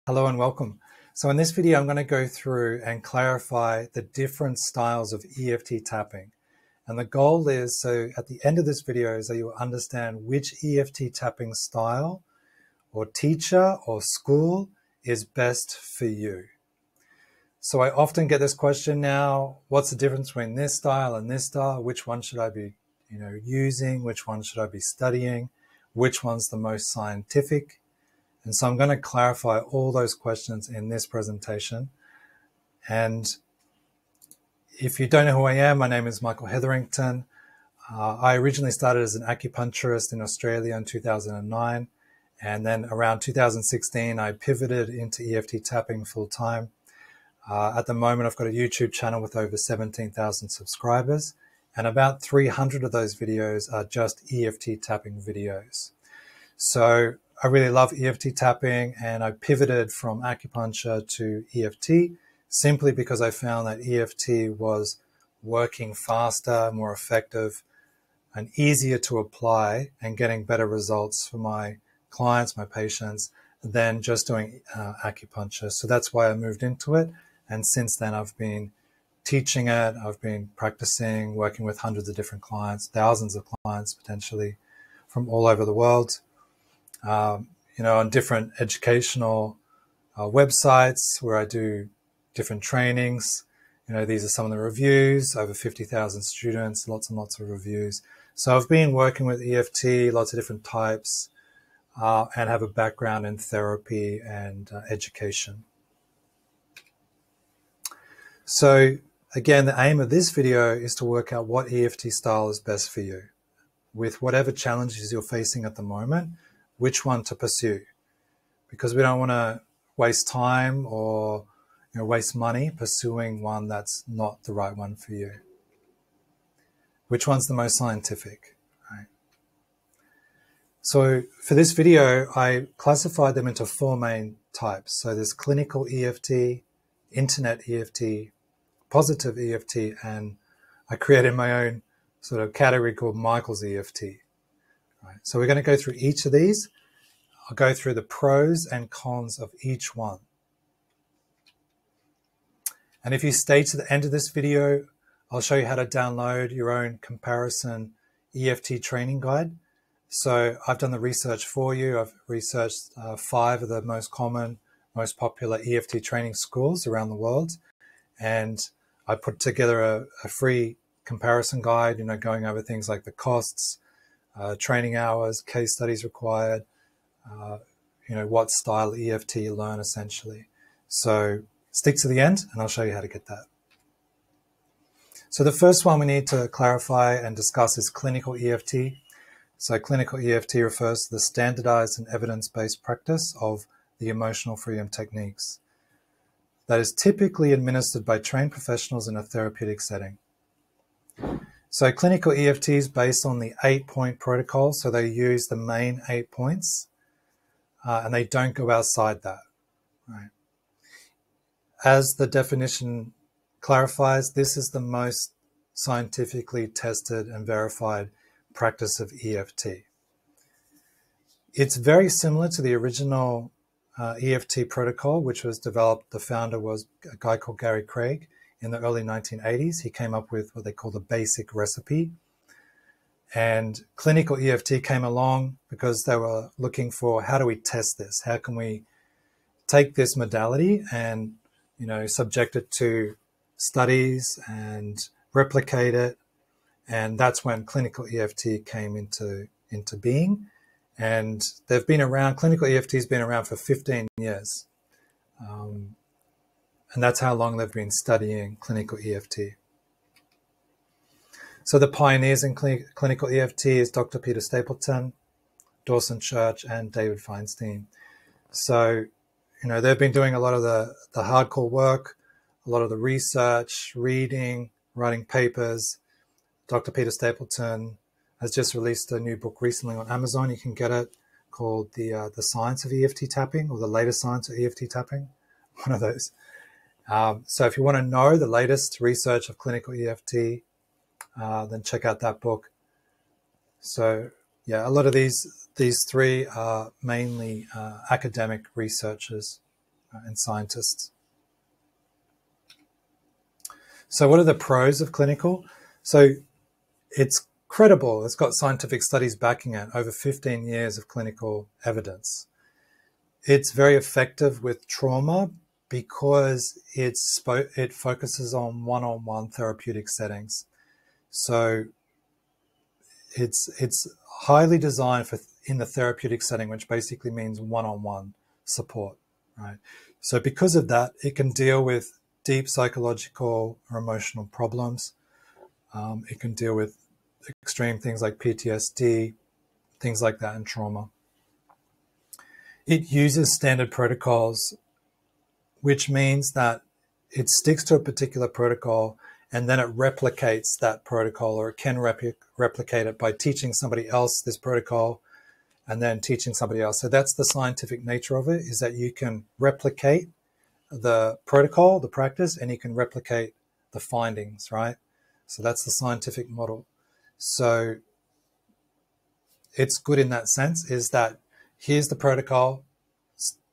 Hello and welcome. So in this video, I'm going to go through and clarify the different styles of EFT tapping. And the goal is, so at the end of this video, is that you will understand which EFT tapping style or teacher or school is best for you. So I often get this question now, what's the difference between this style and this style? Which one should I be using? Which one should I be studying? Which one's the most scientific? And so I'm going to clarify all those questions in this presentation. And if you don't know who I am, my name is Michael Hetherington. I originally started as an acupuncturist in Australia in 2009. And then around 2016, I pivoted into EFT tapping full time. At the moment, I've got a YouTube channel with over 17,000 subscribers. And about 300 of those videos are just EFT tapping videos. So I really love EFT tapping, and I pivoted from acupuncture to EFT simply because I found that EFT was working faster, more effective, and easier to apply and getting better results for my clients, my patients, than just doing acupuncture. So that's why I moved into it. And since then, I've been teaching it. I've been practicing, working with hundreds of different clients, thousands of clients potentially from all over the world. On different educational websites where I do different trainings. These are some of the reviews, over 50,000 students, lots and lots of reviews. So I've been working with EFT, lots of different types, and have a background in therapy and education. So again, the aim of this video is to work out what EFT style is best for you with whatever challenges you're facing at the moment. Which one to pursue, because we don't want to waste time or waste money pursuing one that's not the right one for you. Which one's the most scientific, right? So for this video, I classified them into four main types. So there's Clinical EFT, Internet EFT, Positive EFT, and I created my own sort of category called Michael's EFT. Right. So we're going to go through each of these. I'll go through the pros and cons of each one. And if you stay to the end of this video, I'll show you how to download your own comparison EFT training guide. So I've done the research for you. I've researched 5 of the most common, most popular EFT training schools around the world. And I put together a free comparison guide, going over things like the costs, training hours, case studies required, what style EFT you learn essentially. So stick to the end and I'll show you how to get that. So the first one we need to clarify and discuss is Clinical EFT. So Clinical EFT refers to the standardized and evidence-based practice of the emotional freedom techniques that is typically administered by trained professionals in a therapeutic setting. So Clinical EFT is based on the 8-point protocol. So they use the main 8 points and they don't go outside that. Right. As the definition clarifies, this is the most scientifically tested and verified practice of EFT. It's very similar to the original EFT protocol, which was developed. The founder was a guy called Gary Craig. In the early 1980s, he came up with what they call the basic recipe. And Clinical EFT came along because they were looking for, how do we test this? How can we take this modality and, subject it to studies and replicate it? And that's when Clinical EFT came into being. And they've been around, Clinical EFT has been around for 15 years. And that's how long they've been studying Clinical EFT. So the pioneers in Clinical EFT is Dr. Peter Stapleton, Dawson Church, and David Feinstein. So, they've been doing a lot of the hardcore work, a lot of the research, reading, writing papers. Dr. Peter Stapleton has just released a new book recently on Amazon. You can get it, called The Science of EFT Tapping, or The Latest Science of EFT Tapping, one of those. So if you want to know the latest research of Clinical EFT, then check out that book. So yeah, a lot of these three are mainly academic researchers. and scientists. So what are the pros of clinical? So it's credible. It's got scientific studies backing it, over 15 years of clinical evidence. It's very effective with trauma because it focuses on one-on-one therapeutic settings. So it's highly designed for in the therapeutic setting, which basically means one-on-one support, right? So because of that, it can deal with deep psychological or emotional problems. It can deal with extreme things like PTSD, things like that, and trauma. It uses standard protocols, which means that it sticks to a particular protocol and then it replicates that protocol, or it can replicate it by teaching somebody else this protocol and then teaching somebody else. So that's the scientific nature of it, is that you can replicate the protocol, the practice, and you can replicate the findings, right? So that's the scientific model. So it's good in that sense, is that here's the protocol,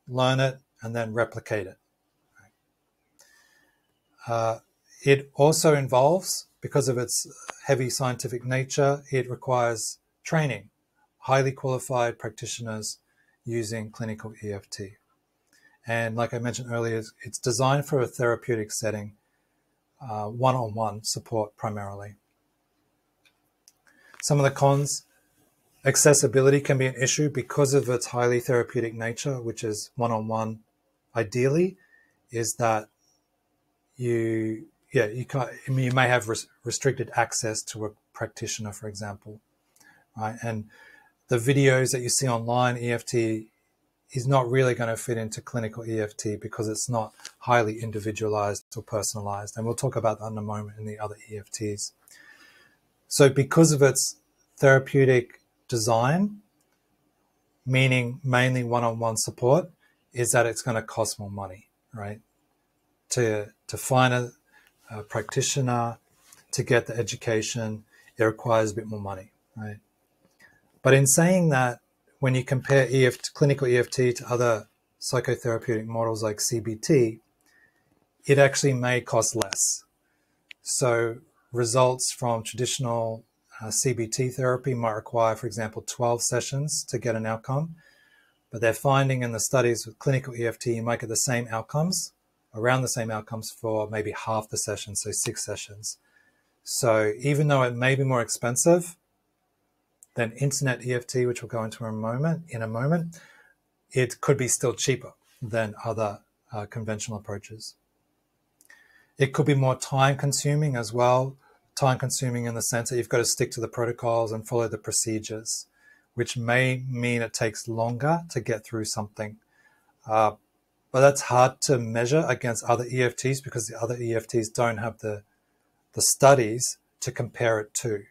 learn it, and then replicate it. It also involves, because of its heavy scientific nature, it requires training, highly qualified practitioners using clinical EFT. And like I mentioned earlier, it's designed for a therapeutic setting, one-on-one support primarily. Some of the cons: accessibility can be an issue because of its highly therapeutic nature, which is one-on-one ideally, is that you may have restricted access to a practitioner, for example, right? And the videos that you see online, EFT is not really going to fit into clinical EFT because it's not highly individualized or personalized. And we'll talk about that in a moment in the other EFTs. So because of its therapeutic design, meaning mainly one-on-one support, is that it's going to cost more money, right? To find a practitioner, to get the education, it requires a bit more money, right? But in saying that, when you compare clinical EFT to other psychotherapeutic models like CBT, it actually may cost less. So results from traditional CBT therapy might require, for example, 12 sessions to get an outcome. But they're finding in the studies with clinical EFT, you might get the same outcomes, around the same outcomes, for maybe half the sessions, so 6 sessions. So even though it may be more expensive than Internet EFT, which we'll go into in a moment, it could be still cheaper than other conventional approaches. It could be more time-consuming as well, time-consuming in the sense that you've got to stick to the protocols and follow the procedures, which may mean it takes longer to get through something. But that's hard to measure against other EFTs because the other EFTs don't have the studies to compare it to.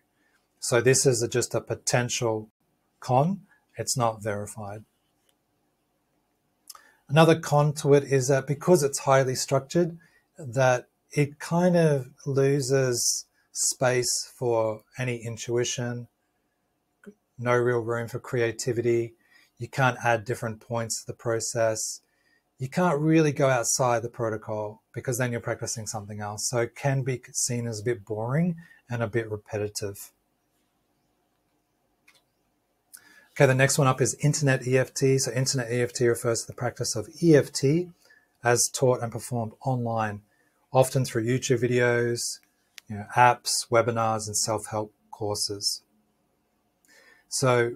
So this is just a potential con. It's not verified. Another con to it is that because it's highly structured, that it kind of loses space for any intuition, no real room for creativity. You can't add different points to the process. You can't really go outside the protocol because then you're practicing something else. So it can be seen as a bit boring and a bit repetitive. Okay, the next one up is Internet EFT. So Internet EFT refers to the practice of EFT as taught and performed online, often through YouTube videos, apps, webinars, and self-help courses. So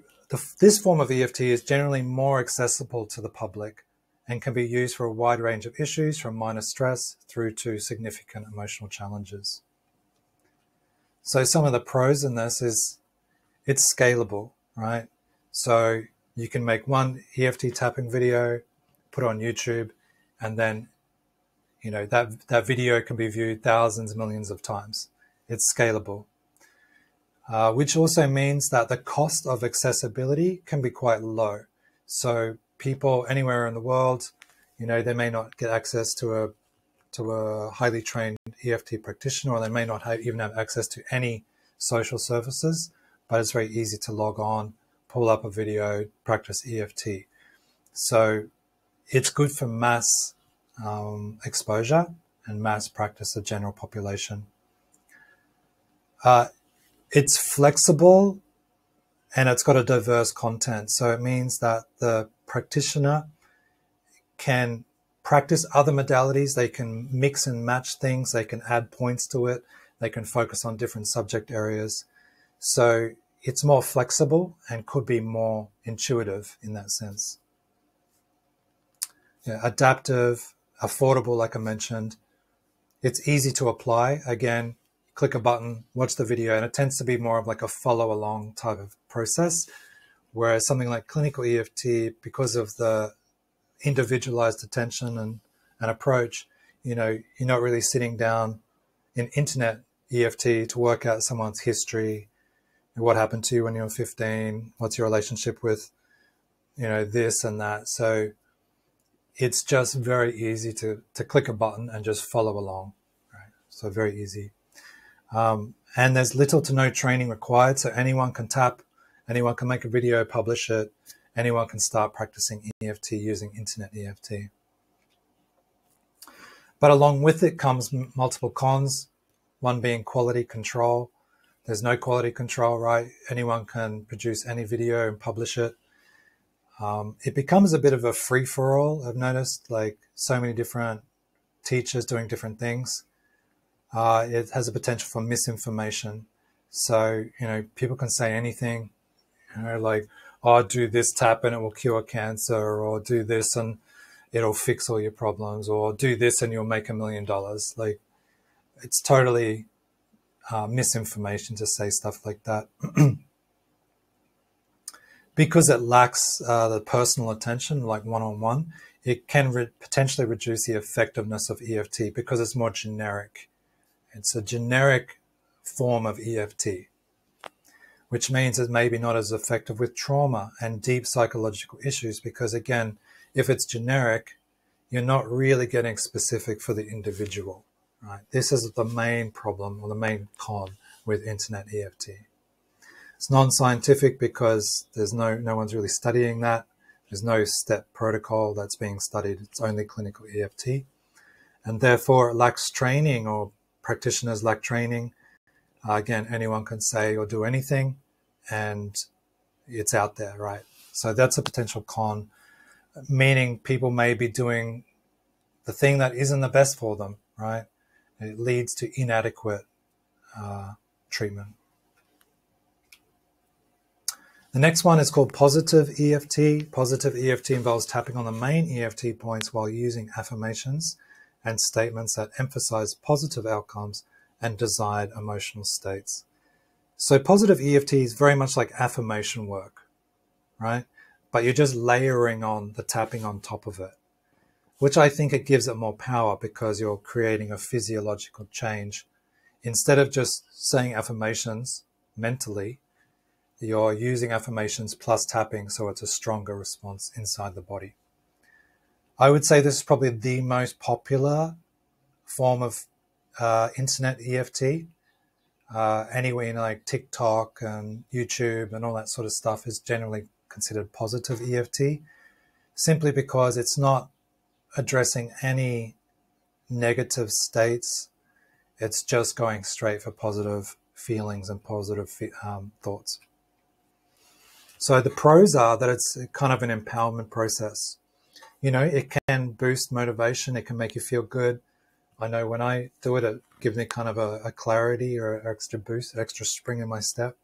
this form of EFT is generally more accessible to the public and can be used for a wide range of issues, from minor stress through to significant emotional challenges. So some of the pros in this is it's scalable, right? So you can make one EFT tapping video, put it on YouTube, and then that video can be viewed thousands, millions of times. It's scalable, which also means that the cost of accessibility can be quite low. So people anywhere in the world, they may not get access to a highly trained EFT practitioner, or they may not even have access to any social services, but it's very easy to log on, pull up a video, practice EFT. So it's good for mass exposure and mass practice of general population. It's flexible and it's got a diverse content. So it means that the practitioner can practice other modalities. They can mix and match things. They can add points to it. They can focus on different subject areas. So it's more flexible and could be more intuitive in that sense. Yeah, adaptive, affordable, like I mentioned. It's easy to apply. Again, click a button, watch the video, and it tends to be more of like a follow along type of process. Whereas something like clinical EFT, because of the individualized attention and approach, you're not really sitting down in Internet EFT to work out someone's history, what happened to you when you were 15, what's your relationship with, this and that. So it's just very easy to click a button and just follow along, right? So very easy. And there's little to no training required. So anyone can tap, anyone can make a video, publish it. Anyone can start practicing EFT using Internet EFT. But along with it comes multiple cons, one being quality control. There's no quality control, right? Anyone can produce any video and publish it. It becomes a bit of a free-for-all. I've noticed like so many different teachers doing different things. It has a potential for misinformation. So, people can say anything, like, oh, do this tap and it will cure cancer, or do this and it'll fix all your problems, or do this and you'll make $1 million. Like, it's totally misinformation to say stuff like that. Because it lacks the personal attention, like one-on-one, it can potentially reduce the effectiveness of EFT because it's more generic. It's a generic form of EFT, which means it may be not as effective with trauma and deep psychological issues because, again, if it's generic, you're not really getting specific for the individual, right? This is the main problem or the main con with Internet EFT. It's non-scientific because there's no one's really studying that. There's no step protocol that's being studied. It's only clinical EFT. And therefore, it lacks training, or practitioners lack training. Again, anyone can say or do anything, and it's out there, right? So that's a potential con, meaning people may be doing the thing that isn't the best for them, right? It leads to inadequate treatment. The next one is called Positive EFT. Positive EFT involves tapping on the main EFT points while using affirmations and statements that emphasize positive outcomes and desired emotional states. So positive EFT is very much like affirmation work, right? But you're just layering on the tapping on top of it, which I think it gives it more power because you're creating a physiological change. Instead of just saying affirmations mentally, you're using affirmations plus tapping, so it's a stronger response inside the body. I would say this is probably the most popular form of Internet EFT. Anywhere in like TikTok and YouTube and all that sort of stuff is generally considered positive EFT, simply because it's not addressing any negative states. It's just going straight for positive feelings and positive thoughts. So the pros are that it's kind of an empowerment process. It can boost motivation. It can make you feel good. I know when I do it, it gives me kind of a clarity or an extra boost, extra spring in my step.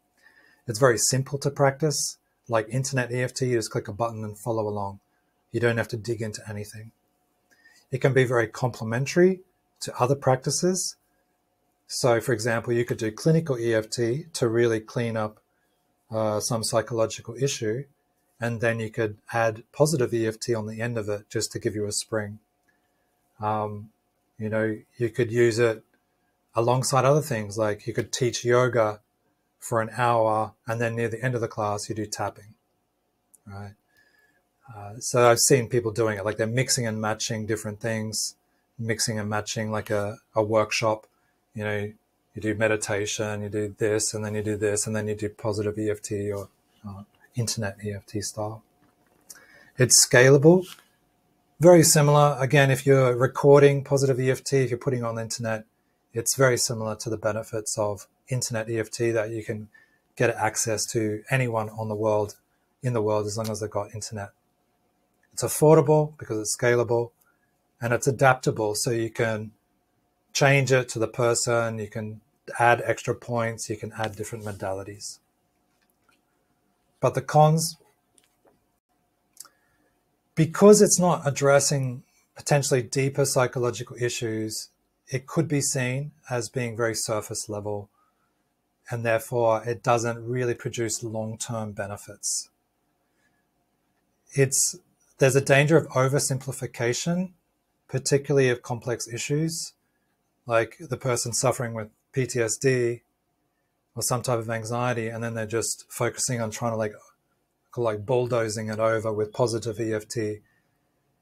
It's very simple to practice. Like Internet EFT, you just click a button and follow along. You don't have to dig into anything. It can be very complementary to other practices. So, for example, you could do clinical EFT to really clean up some psychological issue, and then you could add positive EFT on the end of it just to give you a spring. You could use it alongside other things, like you could teach yoga for an hour and then near the end of the class you do tapping, right? So I've seen people doing it, like they're mixing and matching different things, mixing and matching like a workshop. You do meditation, you do this, and then you do this, and then you do positive EFT or Internet EFT style. It's scalable. Very similar. Again, if you're recording positive EFT, if you're putting it on the internet, it's very similar to the benefits of Internet EFT, that you can get access to anyone in the world as long as they've got internet. It's affordable because it's scalable, and it's adaptable, so you can change it to the person, you can add extra points, you can add different modalities. But the cons, because it's not addressing potentially deeper psychological issues, it could be seen as being very surface level, and therefore it doesn't really produce long-term benefits. There's a danger of oversimplification, particularly of complex issues, like the person suffering with PTSD or some type of anxiety, and then they're just focusing on trying to like bulldozing it over with positive EFT.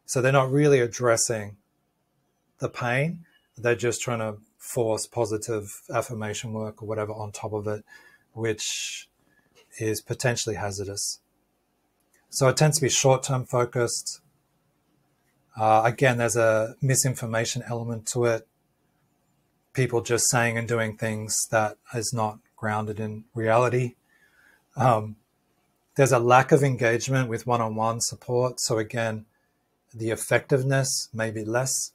So they're not really addressing the pain. They're just trying to force positive affirmation work or whatever on top of it, which is potentially hazardous. So it tends to be short-term focused. Again, there's a misinformation element to it. People just saying and doing things that is not grounded in reality. There's a lack of engagement with one-on-one support. So again, the effectiveness may be less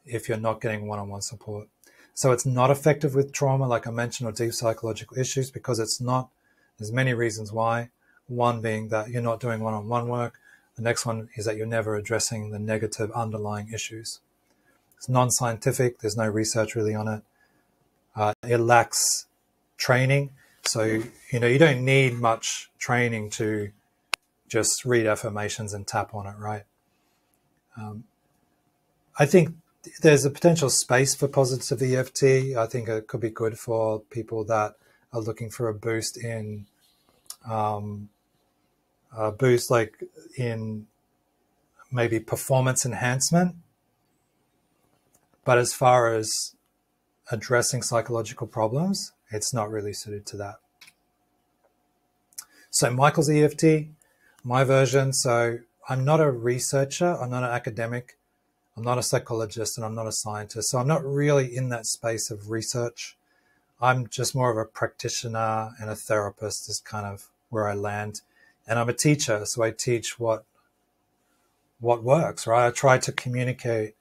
if you're not getting one-on-one support. So it's not effective with trauma, like I mentioned, or deep psychological issues, because it's not. There's many reasons why. One being that you're not doing one-on-one work. The next one is that you're never addressing the negative underlying issues. It's non-scientific. There's no research really on it. It lacks training. So, you don't need much training to just read affirmations and tap on it, right? I think there's a potential space for positive EFT. I think it could be good for people that are looking for a boost in maybe performance enhancement. But as far as addressing psychological problems, it's not really suited to that. So Michael's EFT, my version. So I'm not a researcher, I'm not an academic, I'm not a psychologist, and I'm not a scientist. So I'm not really in that space of research. I'm just more of a practitioner and a therapist is kind of where I land. And I'm a teacher, so I teach what works, right? I try to communicate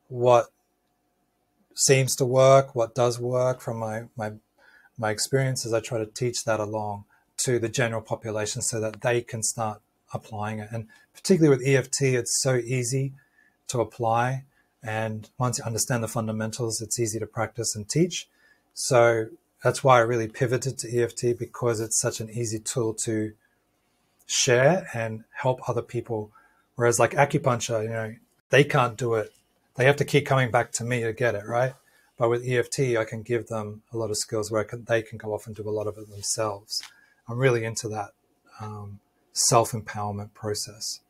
what seems to work, what does work from my experiences. I try to teach that along to the general population so that they can start applying it. And particularly with EFT, it's so easy to apply. And once you understand the fundamentals, it's easy to practice and teach. So that's why I really pivoted to EFT, because it's such an easy tool to share and help other people. Whereas like acupuncture, they can't do it. They have to keep coming back to me to get it, right? But with EFT, I can give them a lot of skills where they can go off and do a lot of it themselves. I'm really into that self-empowerment process.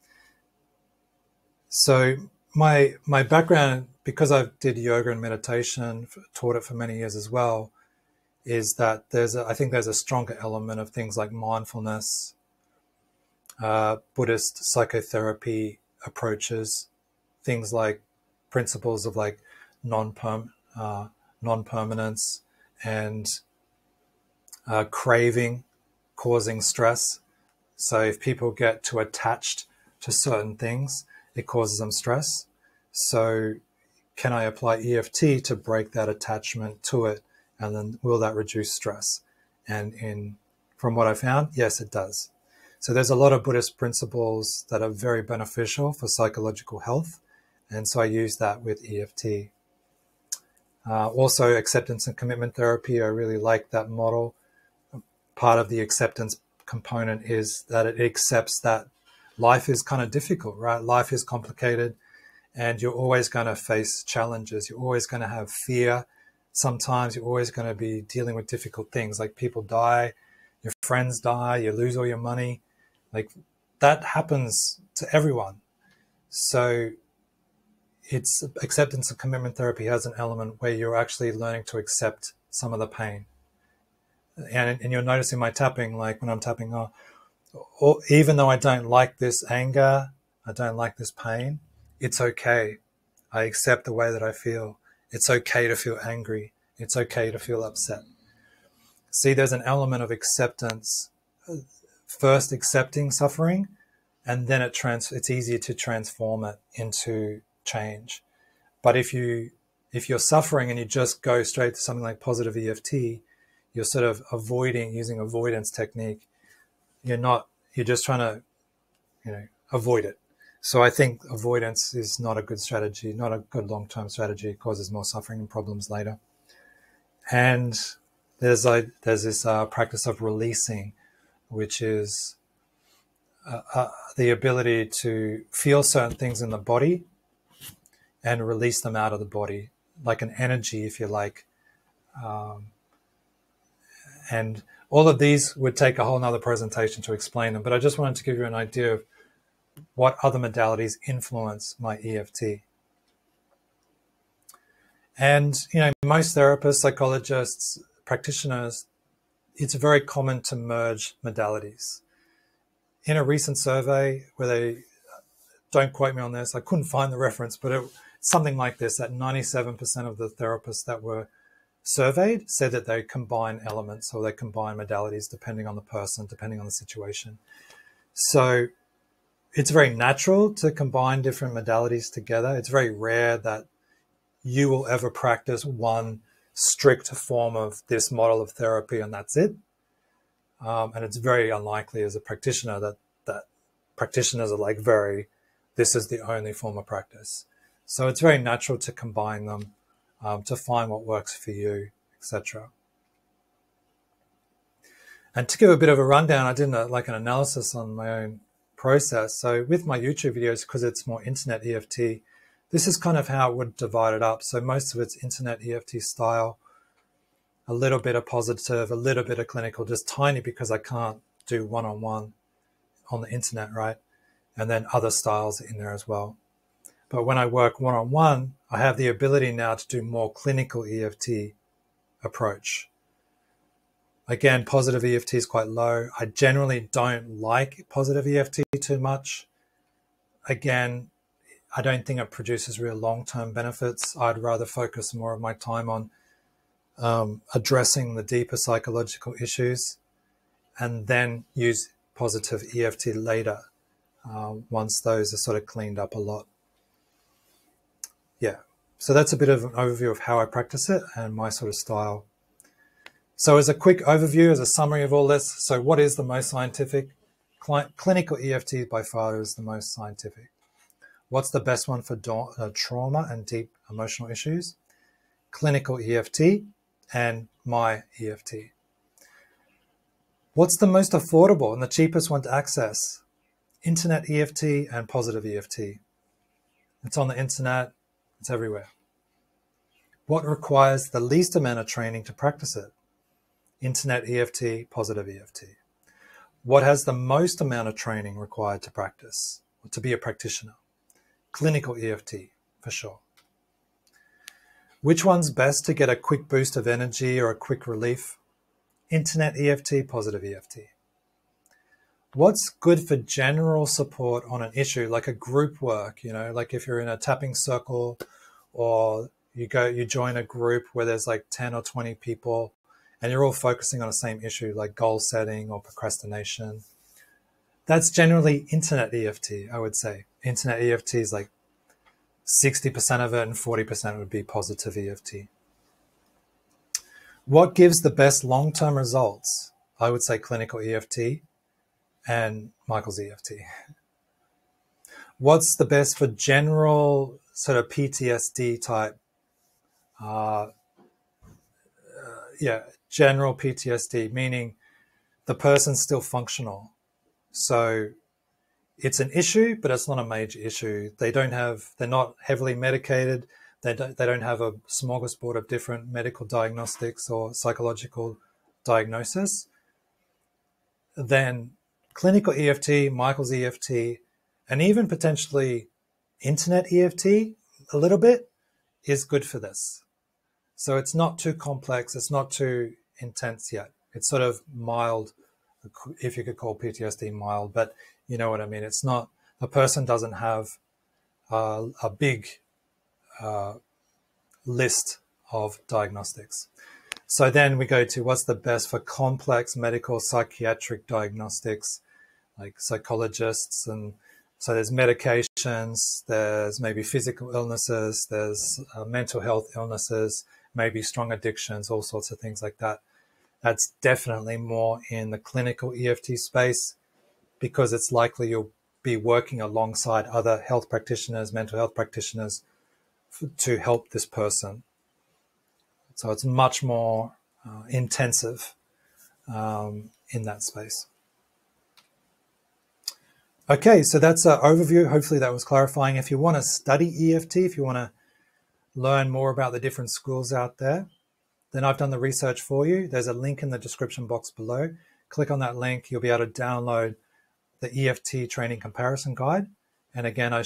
So my background, because I did yoga and meditation, taught it for many years as well, is that I think there's a stronger element of things like mindfulness, Buddhist psychotherapy approaches, things like principles of like non-permanence and craving causing stress. So if people get too attached to certain things, it causes them stress. So can I apply EFT to break that attachment to it? And then will that reduce stress? And from what I found, yes, it does. So there's a lot of Buddhist principles that are very beneficial for psychological health. And so I use that with EFT. Also, acceptance and commitment therapy, I really like that model. Part of the acceptance component is that it accepts that life is kind of difficult, right? Life is complicated, and you're always going to face challenges. You're always going to have fear. Sometimes you're always going to be dealing with difficult things, like people die, your friends die, you lose all your money. Like that happens to everyone. So it's acceptance and commitment therapy has an element where you're actually learning to accept some of the pain. And you're noticing my tapping, like when I'm tapping, or even though I don't like this anger, I don't like this pain. It's okay. I accept the way that I feel. It's okay to feel angry. It's okay to feel upset. See, there's an element of acceptance, first accepting suffering, and then it's easier to transform it into change. But if you're suffering and you just go straight to something like positive EFT, you're sort of using avoidance technique. You're just trying to, avoid it. So I think avoidance is not a good strategy, not a good long-term strategy. It causes more suffering and problems later. And there's this practice of releasing, which is the ability to feel certain things in the body and release them out of the body, like an energy, if you like. And all of these would take a whole nother presentation to explain them, but I just wanted to give you an idea of what other modalities influence my EFT. And, most therapists, psychologists, practitioners, it's very common to merge modalities. In a recent survey where don't quote me on this, I couldn't find the reference, but it's something like this, that 97% of the therapists that were surveyed said that they combine elements or they combine modalities depending on the person, depending on the situation. So it's very natural to combine different modalities together. It's very rare that you will ever practice one strict form of this model of therapy and that's it. And it's very unlikely as a practitioner that practitioners are like this is the only form of practice. So it's very natural to combine them, to find what works for you, etc. And to give a bit of a rundown, I did an analysis on my own process. So with my YouTube videos, because it's more Internet EFT, this is kind of how it would divide it up. So most of it's Internet EFT style, a little bit of positive, a little bit of clinical, just tiny because I can't do one-on-one on the internet, right? And then other styles in there as well. But when I work one-on-one, I have the ability now to do more clinical EFT approach. Again, positive EFT is quite low. I generally don't like positive EFT too much. Again, I don't think it produces real long-term benefits. I'd rather focus more of my time on addressing the deeper psychological issues and then use positive EFT later once those are sort of cleaned up a lot. Yeah, so that's a bit of an overview of how I practice it and my sort of style. So as a quick overview, as a summary of all this, so what is the most scientific? Clinical EFT by far is the most scientific. What's the best one for trauma and deep emotional issues? Clinical EFT and my EFT. What's the most affordable and the cheapest one to access? Internet EFT and positive EFT. It's on the internet, it's everywhere. What requires the least amount of training to practice it? Internet EFT, positive EFT. What has the most amount of training required to practice or to be a practitioner? Clinical EFT, for sure. Which one's best to get a quick boost of energy or a quick relief? Internet EFT, positive EFT. What's good for general support on an issue, like a group work, like if you're in a tapping circle or you join a group where there's like 10 or 20 people and you're all focusing on the same issue, like goal setting or procrastination. That's generally Internet EFT, I would say. Internet EFT is like 60% of it and 40% would be positive EFT. What gives the best long-term results? I would say clinical EFT and Michael's EFT. What's the best for general sort of PTSD type? General PTSD, meaning the person's still functional. So it's an issue, but it's not a major issue. They're not heavily medicated. They don't have a smorgasbord of different medical diagnostics or psychological diagnosis. Then clinical EFT, Michael's EFT, and even potentially Internet EFT a little bit is good for this. So it's not too complex. It's not too intense yet. It's sort of mild, if you could call PTSD mild, but you know what I mean. It's not the person doesn't have a big list of diagnostics. So then we go to what's the best for complex medical psychiatric diagnostics, like psychologists. And so there's medications, there's maybe physical illnesses, there's mental health illnesses, maybe strong addictions, all sorts of things like that. That's definitely more in the clinical EFT space, because it's likely you'll be working alongside other health practitioners, mental health practitioners, to help this person. So it's much more intensive in that space. Okay, so that's an overview. Hopefully that was clarifying. If you want to study EFT, if you want to learn more about the different schools out there, then I've done the research for you. There's a link in the description box below. Click on that link. You'll be able to download the EFT training comparison guide. And again, I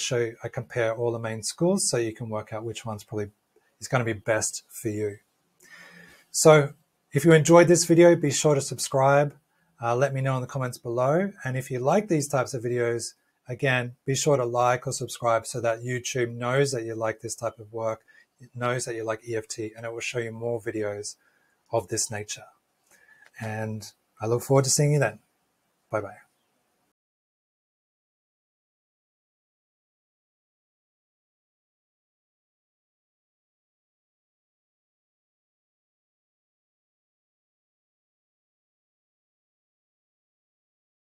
compare all the main schools so you can work out which one's probably is going to be best for you. So if you enjoyed this video, be sure to subscribe. Let me know in the comments below. And if you like these types of videos, again, be sure to like or subscribe so that YouTube knows that you like this type of work. It knows that you like EFT, and it will show you more videos of this nature. And I look forward to seeing you then. Bye-bye.